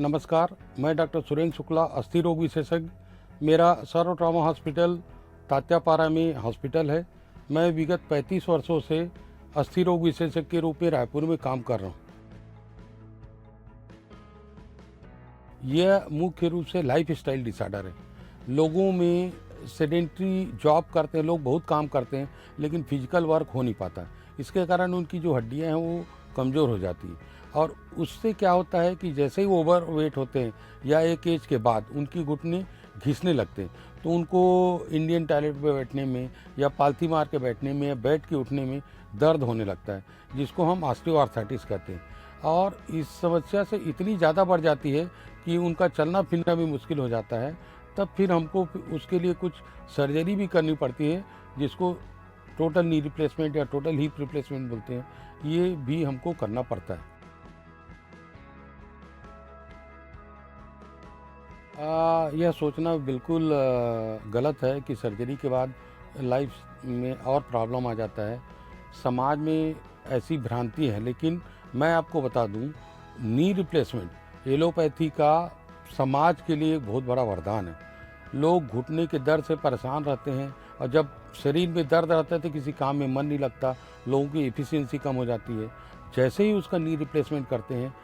नमस्कार, मैं डॉक्टर सुरेंद्र शुक्ला, अस्थि रोग विशेषज्ञ। मेरा सर्व ट्रॉमा हॉस्पिटल तात्यापारा में हॉस्पिटल है। मैं विगत 35 वर्षों से अस्थि रोग विशेषज्ञ के रूप में रायपुर में काम कर रहा हूँ। यह मुख्य रूप से लाइफ स्टाइल डिसऑर्डर है। लोगों में सेडेंट्री जॉब करते हैं, लोग बहुत काम करते हैं लेकिन फिजिकल वर्क हो नहीं पाता। इसके कारण उनकी जो हड्डियाँ हैं वो कमज़ोर हो जाती हैं और उससे क्या होता है कि जैसे ही ओवर वेट होते हैं या एक एज के बाद उनकी घुटने घिसने लगते हैं, तो उनको इंडियन टॉयलेट पे बैठने में या पालथी मार के बैठने में या बैठ के उठने में दर्द होने लगता है, जिसको हम ऑस्टियोआर्थराइटिस कहते हैं। और इस समस्या से इतनी ज़्यादा बढ़ जाती है कि उनका चलना फिरना भी मुश्किल हो जाता है। तब फिर हमको उसके लिए कुछ सर्जरी भी करनी पड़ती है, जिसको टोटल नी रिप्लेसमेंट या टोटल हिप रिप्लेसमेंट बोलते हैं। ये भी हमको करना पड़ता है। यह सोचना बिल्कुल गलत है कि सर्जरी के बाद लाइफ में और प्रॉब्लम आ जाता है। समाज में ऐसी भ्रांति है, लेकिन मैं आपको बता दूं, नी रिप्लेसमेंट एलोपैथी का समाज के लिए एक बहुत बड़ा वरदान है। लोग घुटने के दर्द से परेशान रहते हैं और जब शरीर में दर्द रहता है तो किसी काम में मन नहीं लगता, लोगों की एफिशिएंसी कम हो जाती है। जैसे ही उसका नी रिप्लेसमेंट करते हैं,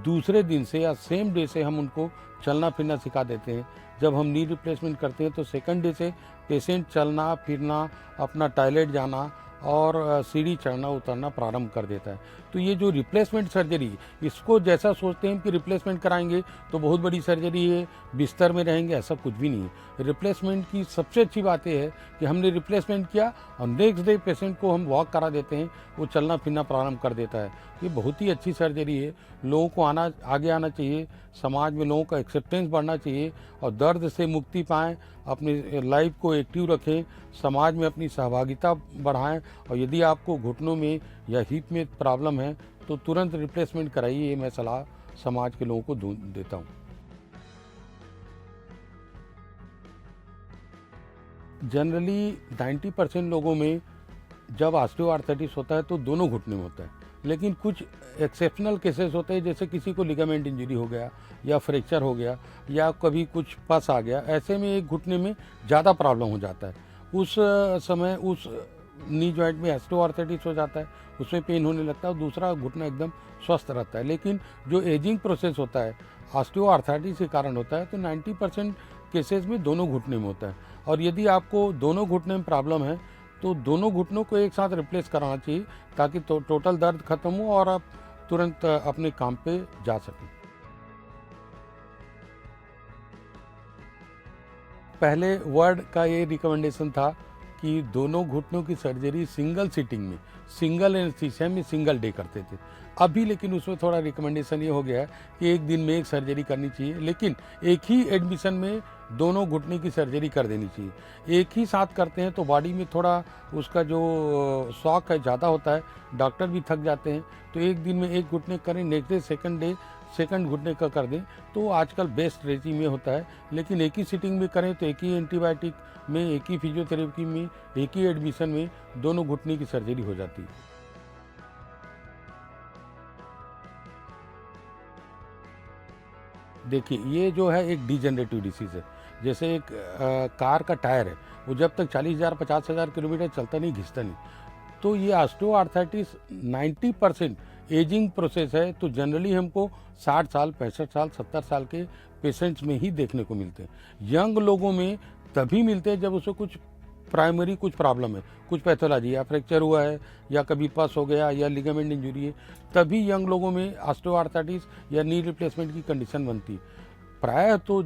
दूसरे दिन से या सेम डे से हम उनको चलना फिरना सिखा देते हैं। जब हम नी रिप्लेसमेंट करते हैं तो सेकंड डे से पेशेंट चलना फिरना, अपना टॉयलेट जाना और सीढ़ी चढ़ना उतरना प्रारंभ कर देता है। तो ये जो रिप्लेसमेंट सर्जरी, इसको जैसा सोचते हैं कि रिप्लेसमेंट कराएंगे तो बहुत बड़ी सर्जरी है, बिस्तर में रहेंगे, ऐसा कुछ भी नहीं है। रिप्लेसमेंट की सबसे अच्छी बात यह है कि हमने रिप्लेसमेंट किया और नेक्स्ट डे पेशेंट को हम वॉक करा देते हैं, वो चलना फिरना प्रारंभ कर देता है। ये बहुत ही अच्छी सर्जरी है। लोगों को आगे आना चाहिए, समाज में लोगों का एक्सेप्टेंस बढ़ना चाहिए और दर्द से मुक्ति पाएँ, अपनी लाइफ को एक्टिव रखें, समाज में अपनी सहभागिता बढ़ाएं। और यदि आपको घुटनों में या हिप में प्रॉब्लम है तो तुरंत रिप्लेसमेंट कराइए। ये मैं सलाह समाज के लोगों को देता हूँ। जनरली 90% लोगों में जब ऑस्टियोआर्थराइटिस होता है तो दोनों घुटने में होता है, लेकिन कुछ एक्सेप्शनल केसेस होते हैं, जैसे किसी को लिगामेंट इंजरी हो गया या फ्रैक्चर हो गया या कभी कुछ पस आ गया, ऐसे में एक घुटने में ज़्यादा प्रॉब्लम हो जाता है। उस समय उस नी जॉइंट में ऑस्टियोआर्थराइटिस हो जाता है, उसमें पेन होने लगता है और दूसरा घुटना एकदम स्वस्थ रहता है। लेकिन जो एजिंग प्रोसेस होता है ऑस्टियोआर्थराइटिस के कारण होता है, तो 90% केसेस में दोनों घुटने में होता है। और यदि आपको दोनों घुटने में प्रॉब्लम है तो दोनों घुटनों को एक साथ रिप्लेस कराना चाहिए, ताकि टोटल दर्द खत्म हो और आप तुरंत अपने काम पे जा सकें। पहले वर्ड का ये रिकमेंडेशन था कि दोनों घुटनों की सर्जरी सिंगल सीटिंग में, सिंगल एनेस्थीसिया में सिंगल डे करते थे। अभी लेकिन उसमें थोड़ा रिकमेंडेशन ये हो गया है कि एक दिन में एक सर्जरी करनी चाहिए, लेकिन एक ही एडमिशन में दोनों घुटने की सर्जरी कर देनी चाहिए। एक ही साथ करते हैं तो बॉडी में थोड़ा उसका जो शॉक है ज़्यादा होता है, डॉक्टर भी थक जाते हैं। तो एक दिन में एक घुटने करें, नेक्स्ट डे सेकंड घुटने का कर दें, तो आजकल बेस्ट रेजिम में होता है। लेकिन एक ही सिटिंग में करें तो एक ही एंटीबायोटिक में, एक ही फिजियोथेरेपी में, एक ही एडमिशन में दोनों घुटने की सर्जरी हो जाती है। देखिए, ये जो है एक डिजेनरेटिव डिसीज़ है। जैसे एक कार का टायर है, वो जब तक 40,000 50,000 किलोमीटर चलता नहीं, घिसता नहीं। तो ये ऑस्टियोआर्थराइटिस 90% एजिंग प्रोसेस है। तो जनरली हमको 60 साल 65 साल 70 साल के पेशेंट्स में ही देखने को मिलते हैं। यंग लोगों में तभी मिलते हैं जब उसे कुछ प्राइमरी कुछ प्रॉब्लम है, कुछ पैथोलॉजी या फ्रैक्चर हुआ है या कभी पस हो गया या लिगामेंट इंजरी है, तभी यंग लोगों में ऑस्टियोआर्थराइटिस या नी रिप्लेसमेंट की कंडीशन बनती है। प्रायः तो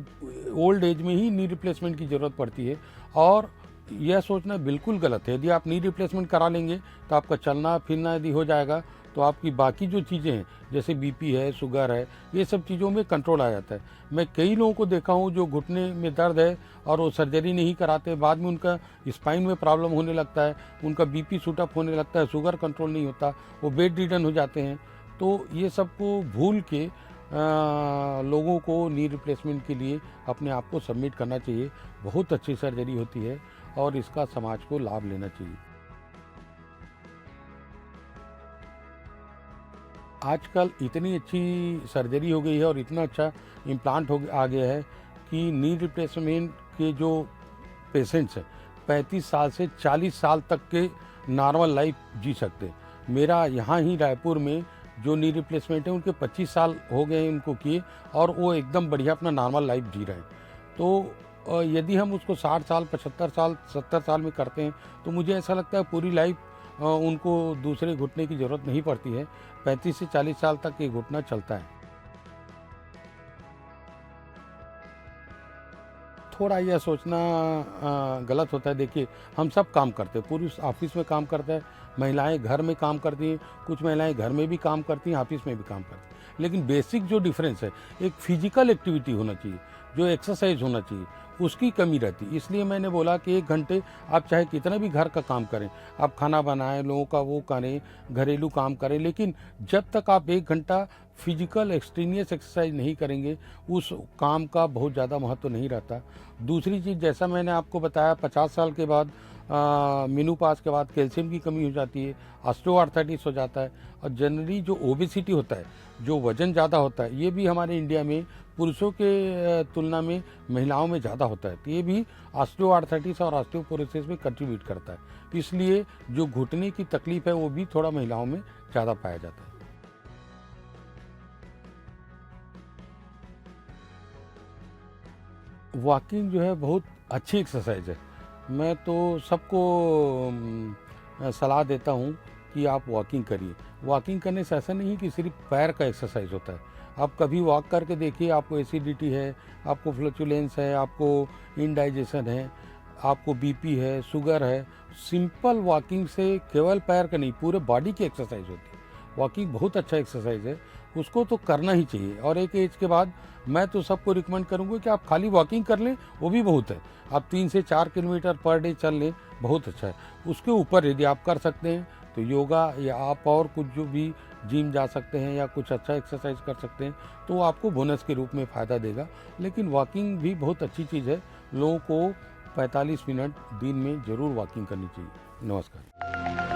ओल्ड एज में ही नी रिप्लेसमेंट की ज़रूरत पड़ती है। और यह सोचना बिल्कुल गलत है। यदि आप नी रिप्लेसमेंट करा लेंगे तो आपका चलना फिरना यदि हो जाएगा तो आपकी बाकी जो चीज़ें हैं, जैसे बीपी है, शुगर है, ये सब चीज़ों में कंट्रोल आ जाता है। मैं कई लोगों को देखा हूँ जो घुटने में दर्द है और वो सर्जरी नहीं कराते, बाद में उनका स्पाइन में प्रॉब्लम होने लगता है, उनका बीपी शूटअप होने लगता है, शुगर कंट्रोल नहीं होता, वो बेड रिडन हो जाते हैं। तो ये सब को भूल के लोगों को नी रिप्लेसमेंट के लिए अपने आप को सबमिट करना चाहिए। बहुत अच्छी सर्जरी होती है और इसका समाज को लाभ लेना चाहिए। आजकल इतनी अच्छी सर्जरी हो गई है और इतना अच्छा इम्प्लांट हो आ गया है कि नी रिप्लेसमेंट के जो पेशेंट्स हैं 35 साल से 40 साल तक के नॉर्मल लाइफ जी सकते हैं। मेरा यहाँ ही रायपुर में जो नी रिप्लेसमेंट है उनके 25 साल हो गए हैं उनको किए और वो एकदम बढ़िया अपना नॉर्मल लाइफ जी रहे हैं। तो यदि हम उसको 60 साल 75 साल 70 साल में करते हैं तो मुझे ऐसा लगता है पूरी लाइफ उनको दूसरे घुटने की ज़रूरत नहीं पड़ती है। 35 से 40 साल तक ये घुटना चलता है। थोड़ा यह सोचना गलत होता है। देखिए, हम सब काम करते हैं, पुरुष ऑफिस में काम करता है, महिलाएं घर में काम करती हैं, कुछ महिलाएं घर में भी काम करती हैं, ऑफिस में भी काम करती हैं। लेकिन बेसिक जो डिफरेंस है, एक फिजिकल एक्टिविटी होना चाहिए, जो एक्सरसाइज होना चाहिए, उसकी कमी रहती है। इसलिए मैंने बोला कि 1 घंटे आप चाहे कितना भी घर का काम करें, आप खाना बनाएं, लोगों का वो करें, घरेलू काम करें, लेकिन जब तक आप 1 घंटा फिजिकल एक्सट्रीनियस एक्सरसाइज नहीं करेंगे, उस काम का बहुत ज़्यादा महत्व नहीं रहता। दूसरी चीज़, जैसा मैंने आपको बताया, 50 साल के बाद मेनोपॉज के बाद कैल्शियम की कमी हो जाती है, ऑस्टियोआर्थराइटिस हो जाता है और जनरली जो ओबेसिटी होता है, जो वज़न ज़्यादा होता है, ये भी हमारे इंडिया में पुरुषों के तुलना में महिलाओं में ज़्यादा होता है। तो ये भी ऑस्टियोआर्थराइटिस और ऑस्टियोपोरोसिस में कंट्रीब्यूट करता है। इसलिए जो घुटने की तकलीफ है वो भी थोड़ा महिलाओं में ज़्यादा पाया जाता है। वॉकिंग जो है बहुत अच्छी एक्सरसाइज है। मैं तो सबको सलाह देता हूँ कि आप वॉकिंग करिए। वॉकिंग करने से ऐसा नहीं कि सिर्फ पैर का एक्सरसाइज होता है। आप कभी वॉक करके देखिए, आपको एसिडिटी है, आपको फ्लैचुलेंस है, आपको इंडाइजेशन है, आपको बीपी है, शुगर है, सिंपल वॉकिंग से केवल पैर का नहीं, पूरे बॉडी की एक्सरसाइज होती है। वॉकिंग बहुत अच्छा एक्सरसाइज है, उसको तो करना ही चाहिए। और एक एज के बाद मैं तो सबको रिकमेंड करूँगा कि आप खाली वॉकिंग कर लें, वो भी बहुत है। आप 3 से 4 किलोमीटर पर डे चल लें, बहुत अच्छा है। उसके ऊपर यदि आप कर सकते हैं तो योगा या आप और कुछ जो भी जिम जा सकते हैं या कुछ अच्छा एक्सरसाइज कर सकते हैं, तो वो आपको बोनस के रूप में फ़ायदा देगा। लेकिन वॉकिंग भी बहुत अच्छी चीज़ है। लोगों को 45 मिनट दिन में ज़रूर वॉकिंग करनी चाहिए। नमस्कार।